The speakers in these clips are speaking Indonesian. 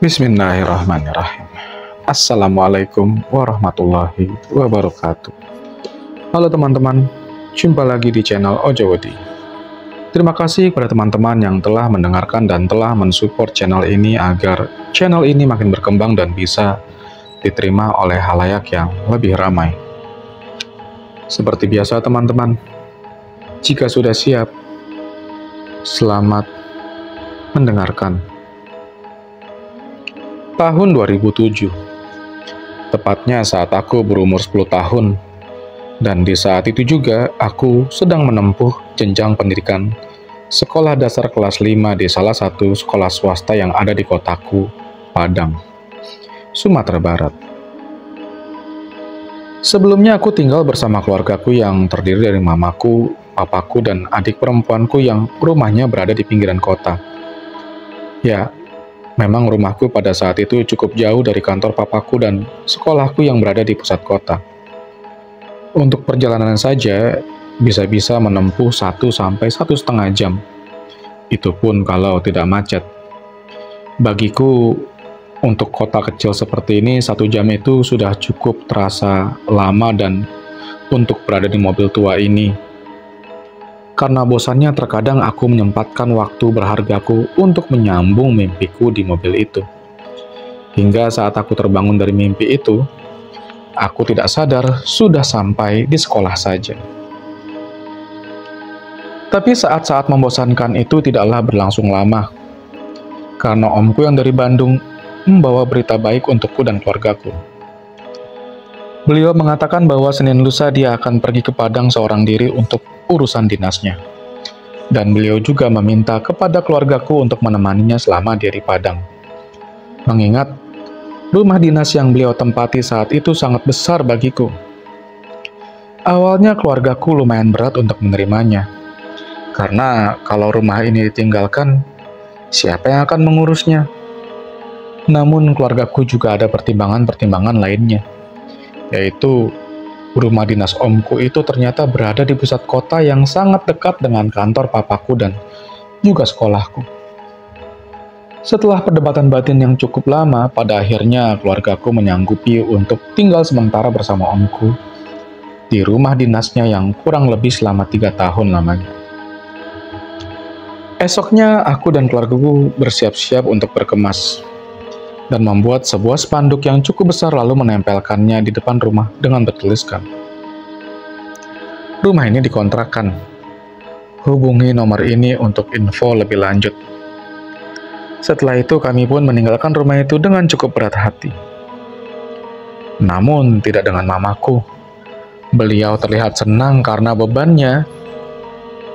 Bismillahirrahmanirrahim. Assalamualaikum warahmatullahi wabarakatuh. Halo teman-teman, jumpa lagi di channel Ojowodi. Terima kasih kepada teman-teman yang telah mendengarkan dan telah mensupport channel ini agar channel ini makin berkembang dan bisa diterima oleh halayak yang lebih ramai. Seperti biasa teman-teman, jika sudah siap, selamat mendengarkan. Tahun 2007, tepatnya saat aku berumur 10 tahun, dan di saat itu juga aku sedang menempuh jenjang pendidikan sekolah dasar kelas 5 di salah satu sekolah swasta yang ada di kotaku, Padang, Sumatera Barat. Sebelumnya aku tinggal bersama keluargaku yang terdiri dari mamaku, papaku, dan adik perempuanku yang rumahnya berada di pinggiran kota. Ya, memang rumahku pada saat itu cukup jauh dari kantor papaku dan sekolahku yang berada di pusat kota. Untuk perjalanan saja, bisa-bisa menempuh 1 sampai 1,5 jam. Itu pun kalau tidak macet. Bagiku, untuk kota kecil seperti ini, 1 jam itu sudah cukup terasa lama dan untuk berada di mobil tua ini. Karena bosannya terkadang aku menyempatkan waktu berhargaku untuk menyambung mimpiku di mobil itu. Hingga saat aku terbangun dari mimpi itu, aku tidak sadar sudah sampai di sekolah saja. Tapi saat-saat membosankan itu tidaklah berlangsung lama. Karena omku yang dari Bandung membawa berita baik untukku dan keluargaku. Beliau mengatakan bahwa Senin lusa dia akan pergi ke Padang seorang diri untuk urusan dinasnya. Dan beliau juga meminta kepada keluargaku untuk menemaninya selama dia di Padang. Mengingat rumah dinas yang beliau tempati saat itu sangat besar bagiku. Awalnya keluargaku lumayan berat untuk menerimanya. Karena kalau rumah ini ditinggalkan, siapa yang akan mengurusnya? Namun keluargaku juga ada pertimbangan-pertimbangan lainnya. Yaitu rumah dinas omku itu ternyata berada di pusat kota yang sangat dekat dengan kantor papaku dan juga sekolahku. Setelah perdebatan batin yang cukup lama, pada akhirnya keluargaku menyanggupi untuk tinggal sementara bersama omku di rumah dinasnya yang kurang lebih selama 3 tahun lamanya. Esoknya aku dan keluargaku bersiap-siap untuk berkemas dan membuat sebuah spanduk yang cukup besar lalu menempelkannya di depan rumah dengan bertuliskan, "Rumah ini dikontrakkan. Hubungi nomor ini untuk info lebih lanjut." Setelah itu kami pun meninggalkan rumah itu dengan cukup berat hati. Namun tidak dengan mamaku. Beliau terlihat senang karena bebannya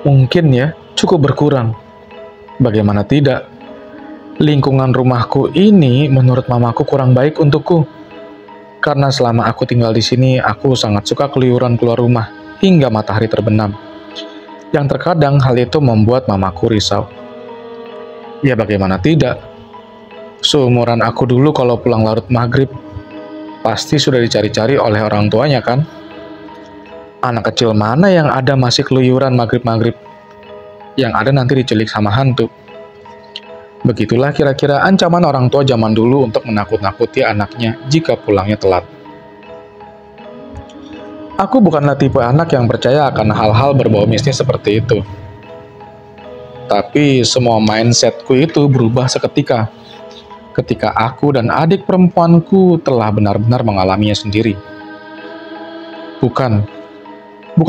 mungkin cukup berkurang. Bagaimana tidak? Lingkungan rumahku ini menurut mamaku kurang baik untukku. Karena selama aku tinggal di sini, aku sangat suka keluyuran keluar rumah hingga matahari terbenam. Yang terkadang hal itu membuat mamaku risau. Ya bagaimana tidak? Seumuran aku dulu kalau pulang larut maghrib, pasti sudah dicari-cari oleh orang tuanya kan? Anak kecil mana yang ada masih keluyuran maghrib-maghrib? Yang ada nanti diculik sama hantu. Begitulah kira-kira ancaman orang tua zaman dulu untuk menakut-nakuti anaknya jika pulangnya telat. Aku bukanlah tipe anak yang percaya akan hal-hal berbau mistis seperti itu. Tapi semua mindsetku itu berubah seketika. Ketika aku dan adik perempuanku telah benar-benar mengalaminya sendiri. Bukan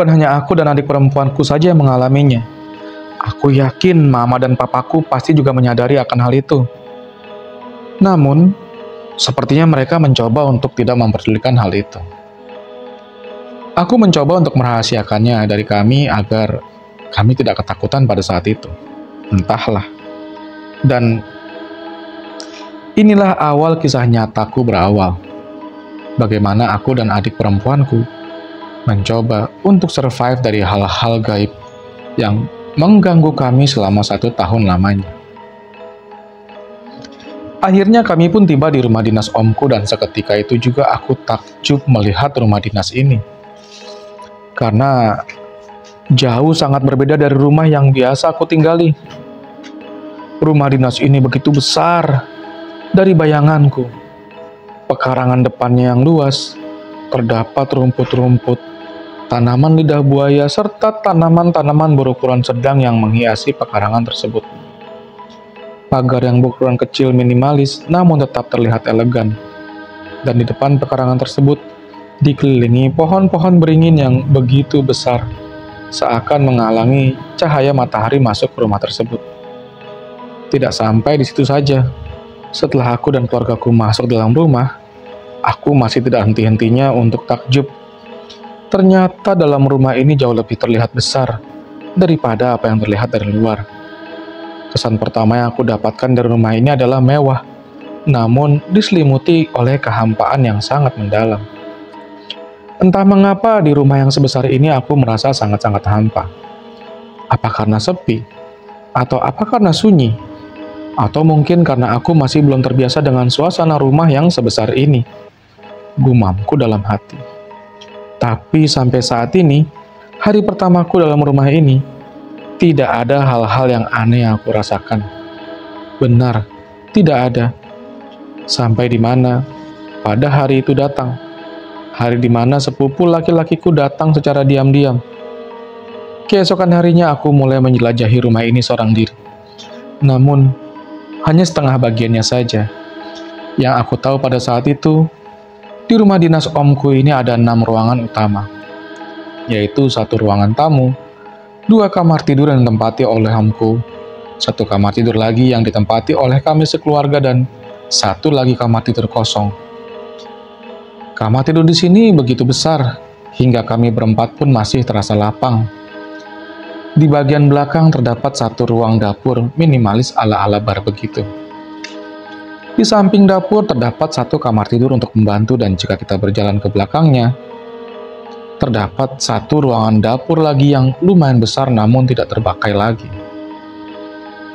hanya aku dan adik perempuanku saja yang mengalaminya. Aku yakin mama dan papaku pasti juga menyadari akan hal itu. Namun, sepertinya mereka mencoba untuk tidak memperdulikan hal itu. Aku mencoba untuk merahasiakannya dari kami agar kami tidak ketakutan pada saat itu. Entahlah. Dan inilah awal kisah nyataku berawal. Bagaimana aku dan adik perempuanku mencoba untuk survive dari hal-hal gaib yang mengganggu kami selama 1 tahun lamanya. Akhirnya kami pun tiba di rumah dinas omku dan seketika itu juga aku takjub melihat rumah dinas ini. Karena jauh sangat berbeda dari rumah yang biasa aku tinggali. Rumah dinas ini begitu besar Dari bayanganku, pekarangan depannya yang luas, terdapat rumput-rumput, tanaman lidah buaya, serta tanaman-tanaman berukuran sedang yang menghiasi pekarangan tersebut. Pagar yang berukuran kecil minimalis namun tetap terlihat elegan. Dan di depan pekarangan tersebut dikelilingi pohon-pohon beringin yang begitu besar, seakan menghalangi cahaya matahari masuk ke rumah tersebut. Tidak sampai di situ saja. Setelah aku dan keluargaku masuk dalam rumah, aku masih tidak henti-hentinya untuk takjub. Ternyata dalam rumah ini jauh lebih terlihat besar daripada apa yang terlihat dari luar. Kesan pertama yang aku dapatkan dari rumah ini adalah mewah, namun diselimuti oleh kehampaan yang sangat mendalam. Entah mengapa di rumah yang sebesar ini aku merasa sangat-sangat hampa. Apa karena sepi? Atau apa karena sunyi? Atau mungkin karena aku masih belum terbiasa dengan suasana rumah yang sebesar ini? Gumamku dalam hati. Tapi sampai saat ini, hari pertamaku dalam rumah ini, tidak ada hal-hal yang aneh yang aku rasakan. Benar, tidak ada. Sampai di mana pada hari itu datang. Hari di mana sepupu laki-lakiku datang secara diam-diam. Keesokan harinya aku mulai menjelajahi rumah ini seorang diri. Namun, hanya setengah bagiannya saja. Yang aku tahu pada saat itu, di rumah dinas omku ini ada 6 ruangan utama, yaitu 1 ruangan tamu, 2 kamar tidur yang ditempati oleh omku, 1 kamar tidur lagi yang ditempati oleh kami sekeluarga, dan 1 lagi kamar tidur kosong. Kamar tidur di sini begitu besar, hingga kami berempat pun masih terasa lapang. Di bagian belakang terdapat 1 ruang dapur minimalis ala-ala bar begitu. Di samping dapur terdapat 1 kamar tidur untuk membantu, dan jika kita berjalan ke belakangnya, terdapat 1 ruangan dapur lagi yang lumayan besar namun tidak terpakai lagi.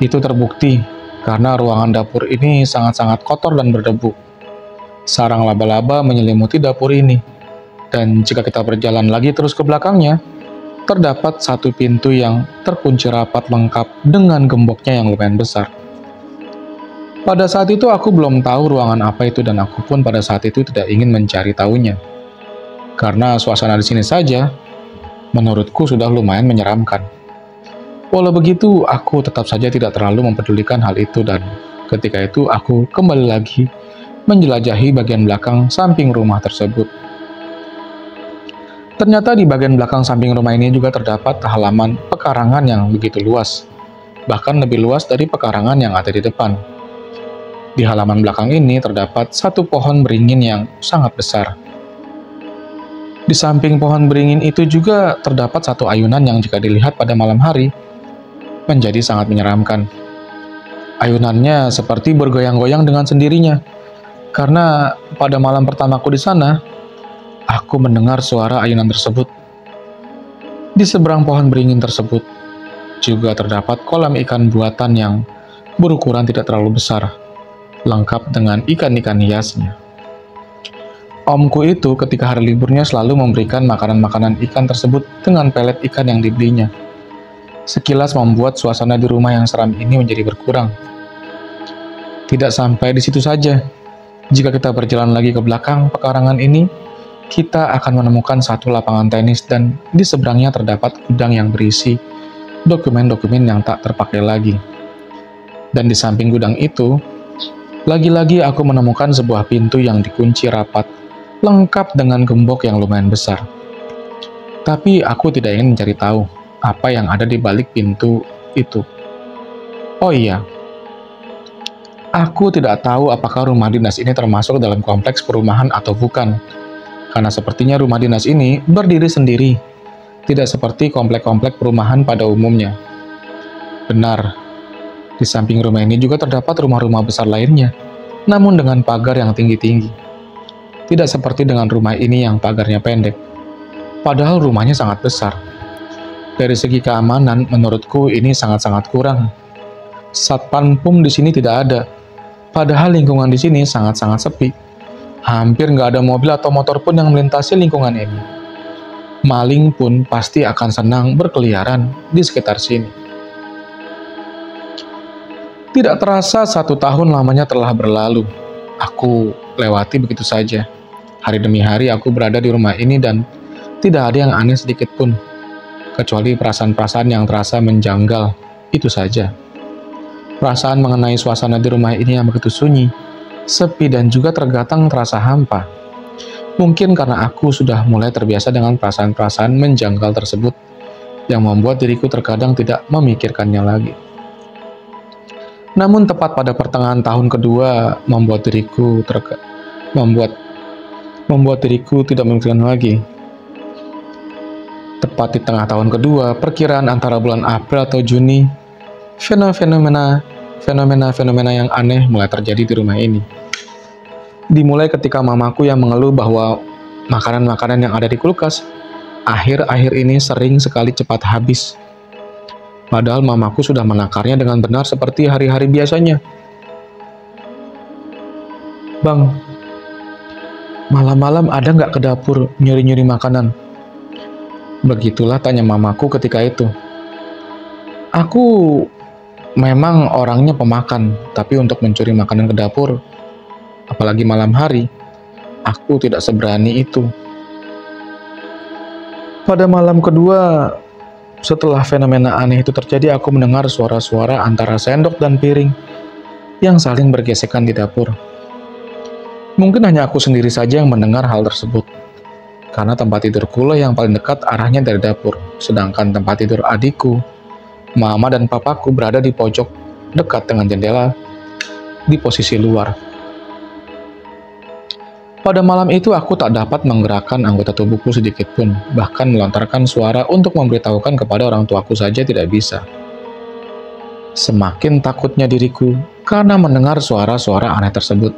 Itu terbukti karena ruangan dapur ini sangat-sangat kotor dan berdebu. Sarang laba-laba menyelimuti dapur ini, dan jika kita berjalan lagi terus ke belakangnya, terdapat 1 pintu yang terkunci rapat lengkap dengan gemboknya yang lumayan besar. Pada saat itu aku belum tahu ruangan apa itu, dan aku pun pada saat itu tidak ingin mencari tahunya. Karena suasana di sini saja, menurutku sudah lumayan menyeramkan. Walau begitu, aku tetap saja tidak terlalu mempedulikan hal itu, dan ketika itu aku kembali lagi menjelajahi bagian belakang samping rumah tersebut. Ternyata di bagian belakang samping rumah ini juga terdapat halaman pekarangan yang begitu luas, bahkan lebih luas dari pekarangan yang ada di depan. Di halaman belakang ini terdapat 1 pohon beringin yang sangat besar. Di samping pohon beringin itu juga terdapat 1 ayunan yang jika dilihat pada malam hari, menjadi sangat menyeramkan. Ayunannya seperti bergoyang-goyang dengan sendirinya, karena pada malam pertamaku di sana, aku mendengar suara ayunan tersebut. Di seberang pohon beringin tersebut, juga terdapat kolam ikan buatan yang berukuran tidak terlalu besar, lengkap dengan ikan-ikan hiasnya. Omku itu ketika hari liburnya selalu memberikan makanan-makanan ikan tersebut dengan pelet ikan yang dibelinya. Sekilas membuat suasana di rumah yang seram ini menjadi berkurang. Tidak sampai di situ saja. Jika kita berjalan lagi ke belakang pekarangan ini, kita akan menemukan 1 lapangan tenis, dan di seberangnya terdapat gudang yang berisi dokumen-dokumen yang tak terpakai lagi. Dan di samping gudang itu, lagi-lagi aku menemukan sebuah pintu yang dikunci rapat, lengkap dengan gembok yang lumayan besar. Tapi aku tidak ingin mencari tahu apa yang ada di balik pintu itu. Oh iya, aku tidak tahu apakah rumah dinas ini termasuk dalam kompleks perumahan atau bukan, karena sepertinya rumah dinas ini berdiri sendiri, tidak seperti komplek-komplek perumahan pada umumnya. Benar, di samping rumah ini juga terdapat rumah-rumah besar lainnya, namun dengan pagar yang tinggi-tinggi. Tidak seperti dengan rumah ini yang pagarnya pendek, padahal rumahnya sangat besar. Dari segi keamanan, menurutku ini sangat-sangat kurang. Satpam pun di sini tidak ada, padahal lingkungan di sini sangat-sangat sepi. Hampir nggak ada mobil atau motor pun yang melintasi lingkungan ini. Maling pun pasti akan senang berkeliaran di sekitar sini. Tidak terasa 1 tahun lamanya telah berlalu. aku lewati begitu saja. Hari demi hari aku berada di rumah ini dan tidak ada yang aneh sedikit pun, kecuali perasaan-perasaan yang terasa menjanggal, itu saja. Perasaan mengenai suasana di rumah ini yang begitu sunyi, sepi dan juga terkadang terasa hampa. Mungkin karena aku sudah mulai terbiasa dengan perasaan-perasaan menjanggal tersebut, yang membuat diriku terkadang tidak memikirkannya lagi. Namun tepat pada pertengahan tahun kedua membuat diriku tidak memikirkan lagi. Tepat di tengah tahun kedua, perkiraan antara bulan April atau Juni, fenomena yang aneh mulai terjadi di rumah ini. Dimulai ketika mamaku yang mengeluh bahwa makanan-makanan yang ada di kulkas akhir-akhir ini sering sekali cepat habis. Padahal mamaku sudah menakarnya dengan benar seperti hari-hari biasanya. "Bang, malam-malam ada nggak ke dapur nyuri-nyuri makanan?" Begitulah tanya mamaku ketika itu. Aku memang orangnya pemakan, tapi untuk mencuri makanan ke dapur, apalagi malam hari, aku tidak seberani itu. Pada malam kedua, setelah fenomena aneh itu terjadi, aku mendengar suara-suara antara sendok dan piring yang saling bergesekan di dapur. Mungkin hanya aku sendiri saja yang mendengar hal tersebut, karena tempat tidurku lah yang paling dekat arahnya dari dapur, sedangkan tempat tidur adikku, mama dan papaku berada di pojok dekat dengan jendela di posisi luar. Pada malam itu aku tak dapat menggerakkan anggota tubuhku sedikit pun, bahkan melontarkan suara untuk memberitahukan kepada orang tuaku saja tidak bisa. Semakin takutnya diriku karena mendengar suara-suara aneh tersebut.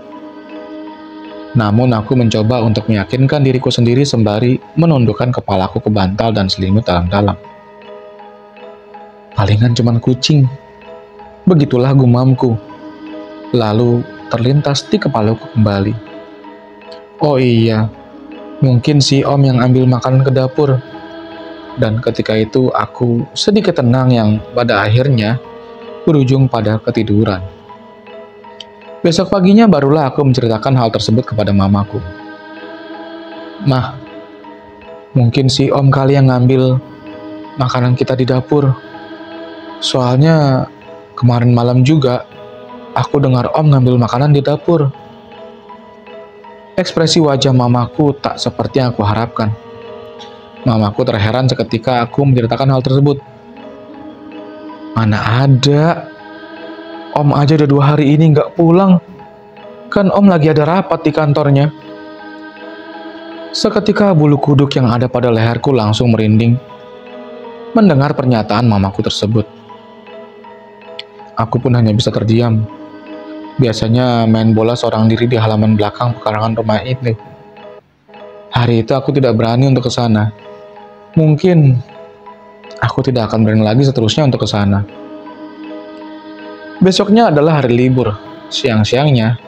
Namun aku mencoba untuk meyakinkan diriku sendiri sembari menundukkan kepalaku ke bantal dan selimut dalam-dalam. Palingan cuman kucing. Begitulah gumamku. Lalu terlintas di kepalaku kembali. Oh iya, mungkin si Om yang ambil makanan ke dapur. Dan ketika itu aku sedikit tenang yang pada akhirnya berujung pada ketiduran. Besok paginya barulah aku menceritakan hal tersebut kepada mamaku. "Mah, mungkin si Om kali yang ngambil makanan kita di dapur. Soalnya kemarin malam juga aku dengar Om ngambil makanan di dapur." Ekspresi wajah mamaku tak seperti yang aku harapkan. Mamaku terheran seketika aku menceritakan hal tersebut. "Mana ada, Om aja udah 2 hari ini nggak pulang. Kan Om lagi ada rapat di kantornya." Seketika bulu kuduk yang ada pada leherku langsung merinding mendengar pernyataan mamaku tersebut. Aku pun hanya bisa terdiam. Biasanya main bola seorang diri di halaman belakang pekarangan rumah itu. Hari itu aku tidak berani untuk ke sana. Mungkin aku tidak akan berani lagi seterusnya untuk ke sana. Besoknya adalah hari libur. Siang-siangnya,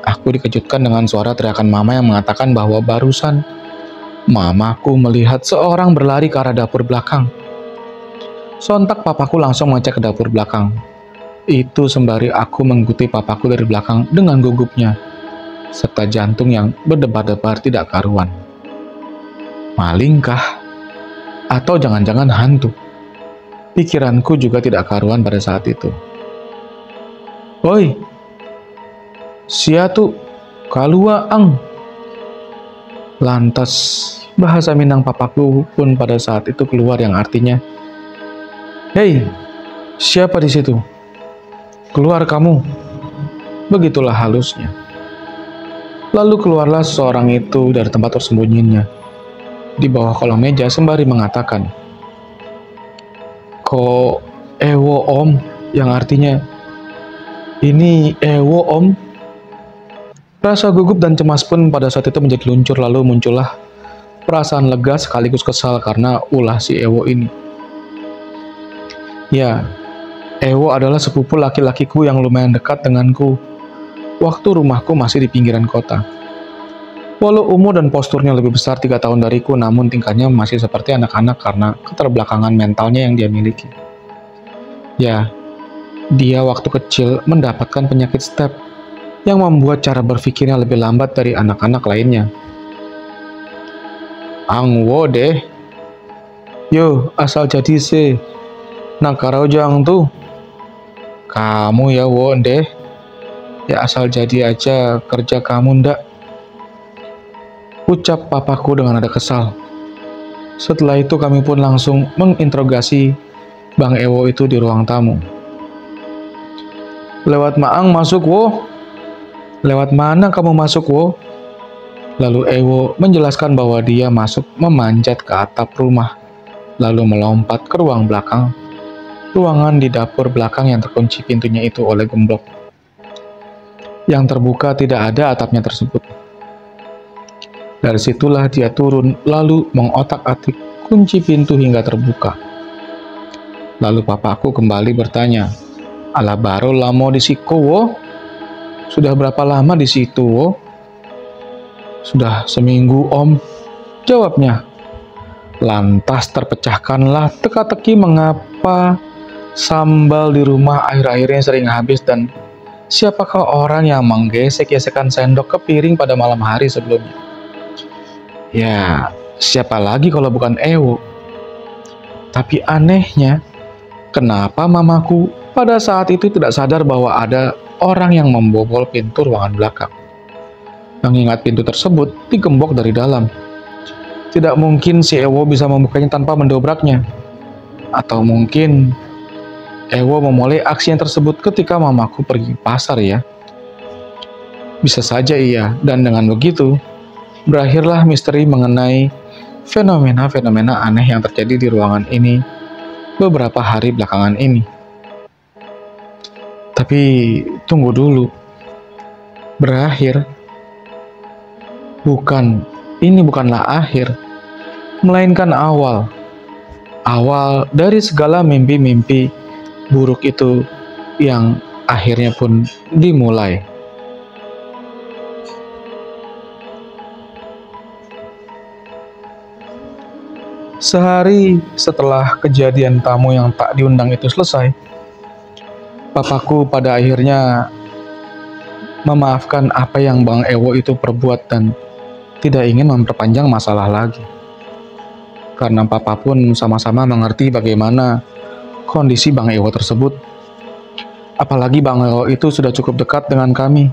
aku dikejutkan dengan suara teriakan mama yang mengatakan bahwa barusan mamaku melihat seorang berlari ke arah dapur belakang. Sontak papaku langsung mengecek ke dapur belakang. Itu sembari aku mengikuti papaku dari belakang dengan gugupnya, serta jantung yang berdebar-debar tidak karuan. Malingkah? Atau jangan-jangan hantu? Pikiranku juga tidak karuan pada saat itu. "Oi, sia tu, kalua ang." Lantas, bahasa Minang papaku pun pada saat itu keluar yang artinya, "Hei, siapa di situ? Keluar kamu." Begitulah halusnya. Lalu keluarlah seseorang itu dari tempat tersembunyinya di bawah kolong meja sembari mengatakan, "Ko ewo Om," yang artinya, "Ini ewo Om." Rasa gugup dan cemas pun pada saat itu menjadi luncur, lalu muncullah perasaan lega sekaligus kesal karena ulah si ewo ini. Ya, Ewo adalah sepupu laki-lakiku yang lumayan dekat denganku waktu rumahku masih di pinggiran kota. Walau umur dan posturnya lebih besar 3 tahun dariku, namun tingkahnya masih seperti anak-anak karena keterbelakangan mentalnya yang dia miliki. Ya, dia waktu kecil mendapatkan penyakit step yang membuat cara berpikirnya lebih lambat dari anak-anak lainnya. Angwo deh, yo asal jadi se, nak karau jang tuh. Kamu ya wo deh, ya asal jadi aja kerja kamu ndak. Ucap papaku dengan nada kesal. Setelah itu kami pun langsung menginterogasi Bang Ewo itu di ruang tamu. Lewat Maang masuk wo. Lewat mana kamu masuk wo? Lalu Ewo menjelaskan bahwa dia masuk memanjat ke atap rumah, lalu melompat ke ruang belakang. Ruangan di dapur belakang yang terkunci pintunya itu oleh gembok. Yang terbuka tidak ada atapnya tersebut. Dari situlah dia turun, lalu mengotak-atik kunci pintu hingga terbuka. Lalu papaku kembali bertanya, "Ala baru lamo di siku wo? Sudah berapa lama di situ wo?" "Sudah seminggu om," jawabnya. Lantas terpecahkanlah teka-teki mengapa sambal di rumah akhir-akhirnya sering habis dan siapakah orang yang menggesek-gesekkan sendok ke piring pada malam hari sebelumnya. Ya, siapa lagi kalau bukan Ewo? Tapi anehnya, kenapa mamaku pada saat itu tidak sadar bahwa ada orang yang membobol pintu ruangan belakang? Mengingat pintu tersebut digembok dari dalam. Tidak mungkin si Ewo bisa membukanya tanpa mendobraknya. Atau mungkin Ewo memulai aksinya tersebut ketika mamaku pergi pasar ya. Bisa saja iya, dan dengan begitu, berakhirlah misteri mengenai fenomena-fenomena aneh yang terjadi di ruangan ini beberapa hari belakangan ini. Tapi tunggu dulu. Berakhir? Bukan, ini bukanlah akhir, melainkan awal. Awal dari segala mimpi-mimpi buruk itu yang akhirnya pun dimulai. Sehari setelah kejadian tamu yang tak diundang itu selesai, papaku pada akhirnya memaafkan apa yang Bang Ewo itu perbuat dan tidak ingin memperpanjang masalah lagi. Karena papa pun sama-sama mengerti bagaimana kondisi Bang Ewo tersebut. Apalagi Bang Ewo itu sudah cukup dekat dengan kami,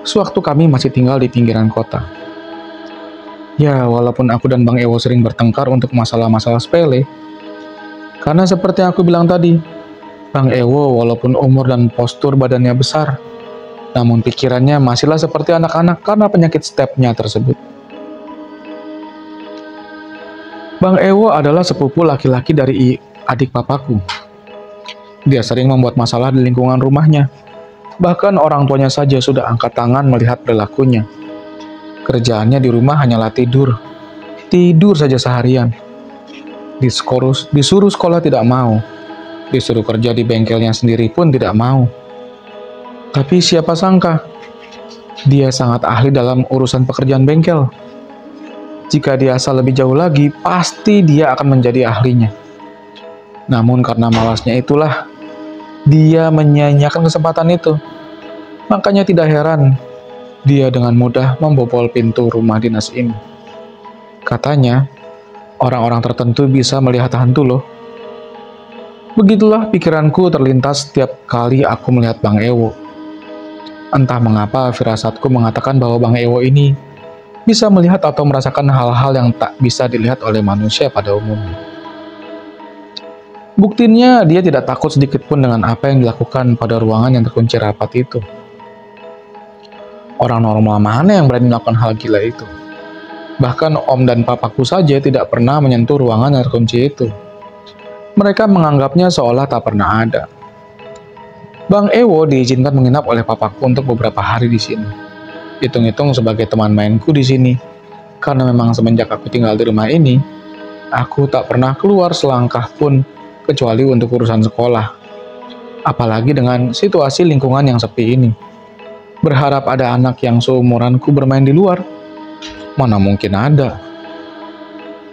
sewaktu kami masih tinggal di pinggiran kota. Ya, walaupun aku dan Bang Ewo sering bertengkar untuk masalah-masalah sepele, karena seperti yang aku bilang tadi, Bang Ewo walaupun umur dan postur badannya besar, namun pikirannya masihlah seperti anak-anak karena penyakit stepnya tersebut. Bang Ewo adalah sepupu laki-laki dari adik papaku. Dia sering membuat masalah di lingkungan rumahnya. Bahkan orang tuanya saja sudah angkat tangan melihat perilakunya. Kerjaannya di rumah hanyalah tidur. Tidur saja seharian. Disuruh sekolah tidak mau. Disuruh kerja di bengkelnya sendiri pun tidak mau. Tapi siapa sangka, dia sangat ahli dalam urusan pekerjaan bengkel. Jika dia asal lebih jauh lagi, pasti dia akan menjadi ahlinya. Namun karena malasnya itulah, dia menyia-nyiakan kesempatan itu. Makanya tidak heran, dia dengan mudah membobol pintu rumah dinas ini. Katanya, orang-orang tertentu bisa melihat hantu loh. Begitulah pikiranku terlintas setiap kali aku melihat Bang Ewo. Entah mengapa firasatku mengatakan bahwa Bang Ewo ini bisa melihat atau merasakan hal-hal yang tak bisa dilihat oleh manusia pada umumnya. Buktinya, dia tidak takut sedikit pun dengan apa yang dilakukan pada ruangan yang terkunci rapat itu. Orang normal mana yang berani melakukan hal gila itu? Bahkan om dan papaku saja tidak pernah menyentuh ruangan yang terkunci itu. Mereka menganggapnya seolah tak pernah ada. Bang Ewo diizinkan menginap oleh papaku untuk beberapa hari di sini. Hitung-hitung sebagai teman mainku di sini. Karena memang semenjak aku tinggal di rumah ini, aku tak pernah keluar selangkah pun kecuali untuk urusan sekolah. Apalagi dengan situasi lingkungan yang sepi ini. Berharap ada anak yang seumuranku bermain di luar. Mana mungkin ada.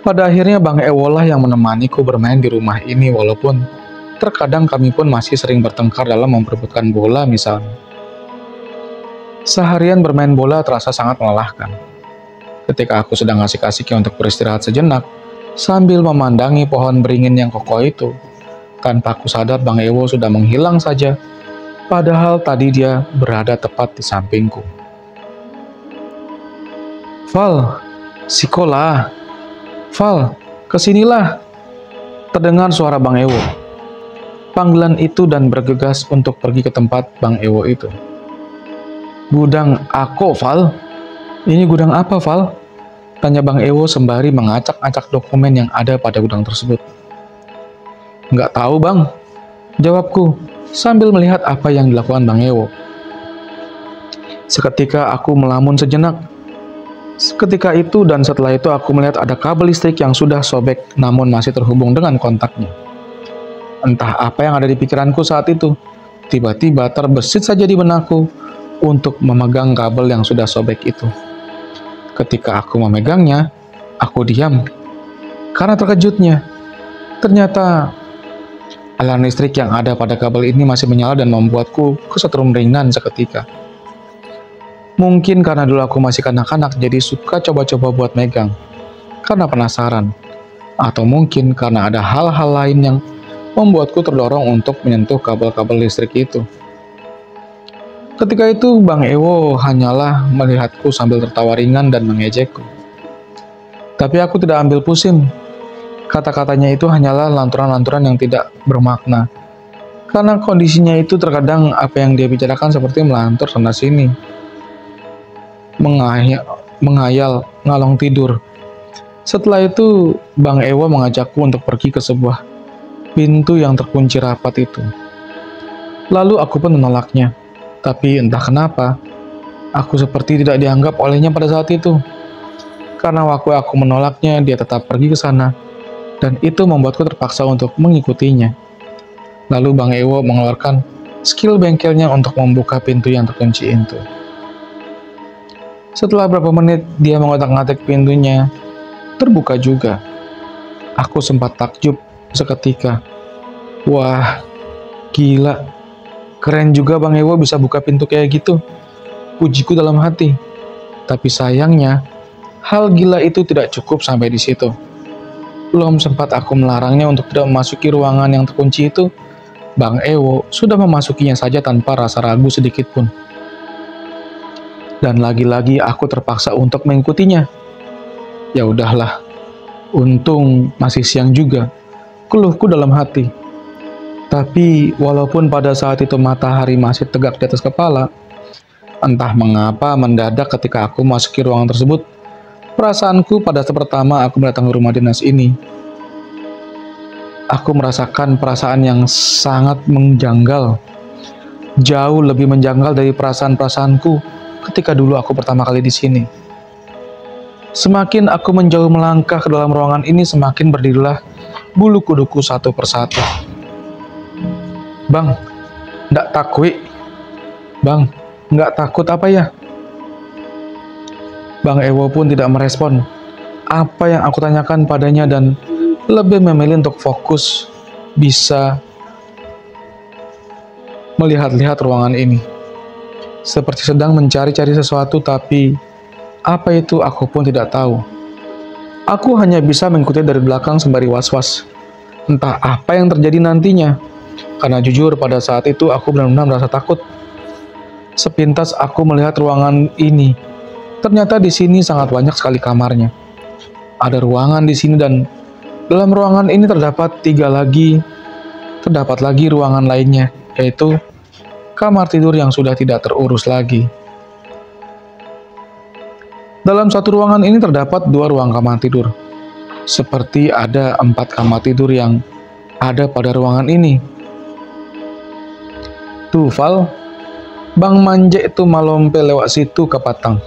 Pada akhirnya Bang Ewo lah yang menemaniku bermain di rumah ini walaupun terkadang kami pun masih sering bertengkar dalam memperebutkan bola misalnya. Seharian bermain bola terasa sangat melelahkan. Ketika aku sedang asik-asiknya untuk beristirahat sejenak, sambil memandangi pohon beringin yang kokoh itu, tanpa aku sadar Bang Ewo sudah menghilang saja, padahal tadi dia berada tepat di sampingku. Val, Sikola, Val, kesinilah, terdengar suara Bang Ewo. Panggilan itu dan bergegas untuk pergi ke tempat Bang Ewo itu. Gudang aku, Val? Ini gudang apa, Val? Tanya Bang Ewo sembari mengacak-acak dokumen yang ada pada gudang tersebut. Nggak tahu, Bang, jawabku sambil melihat apa yang dilakukan Bang Ewo. Seketika aku melamun sejenak. Seketika itu dan setelah itu aku melihat ada kabel listrik yang sudah sobek namun masih terhubung dengan kontaknya. Entah apa yang ada di pikiranku saat itu, tiba-tiba terbesit saja di benakku untuk memegang kabel yang sudah sobek itu. Ketika aku memegangnya, aku diam karena terkejutnya. Ternyata aliran listrik yang ada pada kabel ini masih menyala dan membuatku kesetrum ringan seketika. Mungkin karena dulu aku masih kanak-kanak jadi suka coba-coba buat megang karena penasaran. Atau mungkin karena ada hal-hal lain yang membuatku terdorong untuk menyentuh kabel-kabel listrik itu. Ketika itu Bang Ewo hanyalah melihatku sambil tertawa ringan dan mengejekku. Tapi aku tidak ambil pusing. Kata-katanya itu hanyalah lanturan-lanturan yang tidak bermakna. Karena kondisinya itu terkadang apa yang dia bicarakan seperti melantur sana-sini. Menghayal, ngalong tidur. Setelah itu Bang Ewo mengajakku untuk pergi ke sebuah pintu yang terkunci rapat itu. Lalu aku pun menolaknya. Tapi entah kenapa, aku seperti tidak dianggap olehnya pada saat itu. Karena waktu aku menolaknya, dia tetap pergi ke sana. Dan itu membuatku terpaksa untuk mengikutinya. Lalu Bang Ewo mengeluarkan skill bengkelnya untuk membuka pintu yang terkunci itu. Setelah beberapa menit, dia mengotak-ngatik pintunya. Terbuka juga. Aku sempat takjub seketika. Wah, gila. Keren juga Bang Ewo bisa buka pintu kayak gitu. Pujiku dalam hati. Tapi sayangnya, hal gila itu tidak cukup sampai di situ. Belum sempat aku melarangnya untuk tidak memasuki ruangan yang terkunci itu, Bang Ewo sudah memasukinya saja tanpa rasa ragu sedikit pun. Dan lagi-lagi aku terpaksa untuk mengikutinya. Ya udahlah, untung masih siang juga, keluhku dalam hati. Tapi walaupun pada saat itu matahari masih tegak di atas kepala, entah mengapa mendadak ketika aku memasuki ruangan tersebut, perasaanku pada saat pertama aku mendatangi rumah dinas ini. Aku merasakan perasaan yang sangat menjanggal, jauh lebih menjanggal dari perasaan-perasaanku ketika dulu aku pertama kali di sini. Semakin aku menjauh melangkah ke dalam ruangan ini, semakin berdirilah bulu kuduku satu persatu. Bang, nggak takut? Bang, nggak takut apa ya? Bang Ewo pun tidak merespon apa yang aku tanyakan padanya dan lebih memilih untuk fokus bisa melihat-lihat ruangan ini. Seperti sedang mencari-cari sesuatu, tapi apa itu aku pun tidak tahu. Aku hanya bisa mengikuti dari belakang sembari was-was. Entah apa yang terjadi nantinya. Karena jujur pada saat itu aku benar-benar merasa takut. Sepintas aku melihat ruangan ini. Ternyata di sini sangat banyak sekali kamarnya. Ada ruangan di sini dan dalam ruangan ini terdapat lagi ruangan lainnya, yaitu kamar tidur yang sudah tidak terurus lagi. Dalam satu ruangan ini terdapat 2 ruang kamar tidur. Seperti ada 4 kamar tidur yang ada pada ruangan ini. Tuh, Val, Bang Manje itu malompe lewat situ ke Patang.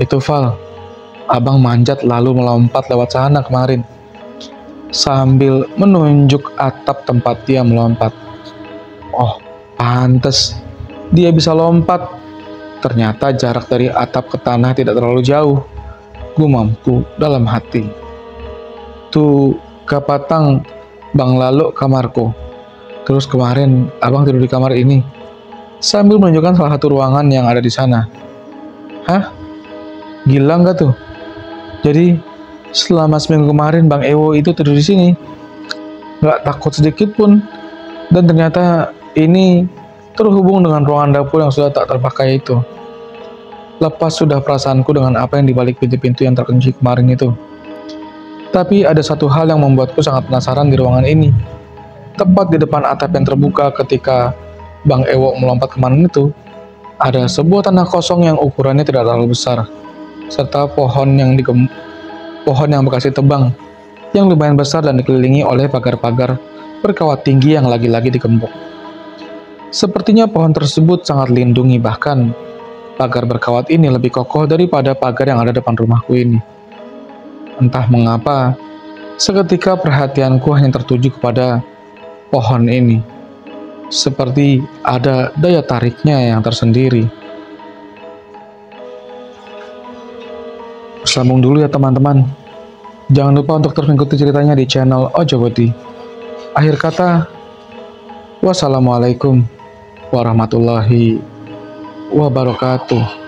Itu, Val, abang manjat lalu melompat lewat sana kemarin. Sambil menunjuk atap tempat dia melompat. Oh, pantes dia bisa lompat. Ternyata jarak dari atap ke tanah tidak terlalu jauh. Gumamku dalam hati. Tuh, ke Patang, Bang lalu kamarku. Terus kemarin abang tidur di kamar ini. sambil menunjukkan salah satu ruangan yang ada di sana. Hah? Gila nggak tuh? Jadi, selama seminggu kemarin Bang Ewo itu tidur di sini. Nggak takut sedikit pun. Dan ternyata ini terhubung dengan ruangan dapur yang sudah tak terpakai itu. Lepas sudah perasaanku dengan apa yang dibalik pintu-pintu yang terkunci kemarin itu. Tapi ada satu hal yang membuatku sangat penasaran di ruangan ini. Tepat di depan atap yang terbuka ketika Bang Ewo melompat kemarin itu, ada sebuah tanah kosong yang ukurannya tidak terlalu besar, serta pohon yang bekasi tebang, yang lumayan besar dan dikelilingi oleh pagar-pagar berkawat tinggi yang lagi-lagi digembok. Sepertinya pohon tersebut sangat lindungi, bahkan pagar berkawat ini lebih kokoh daripada pagar yang ada depan rumahku ini. Entah mengapa, seketika perhatianku hanya tertuju kepada pohon ini. Seperti ada daya tariknya yang tersendiri. Sambung dulu ya teman-teman. Jangan lupa untuk terus mengikuti ceritanya di channel Ojowedi. Akhir kata, wassalamualaikum warahmatullahi wabarakatuh.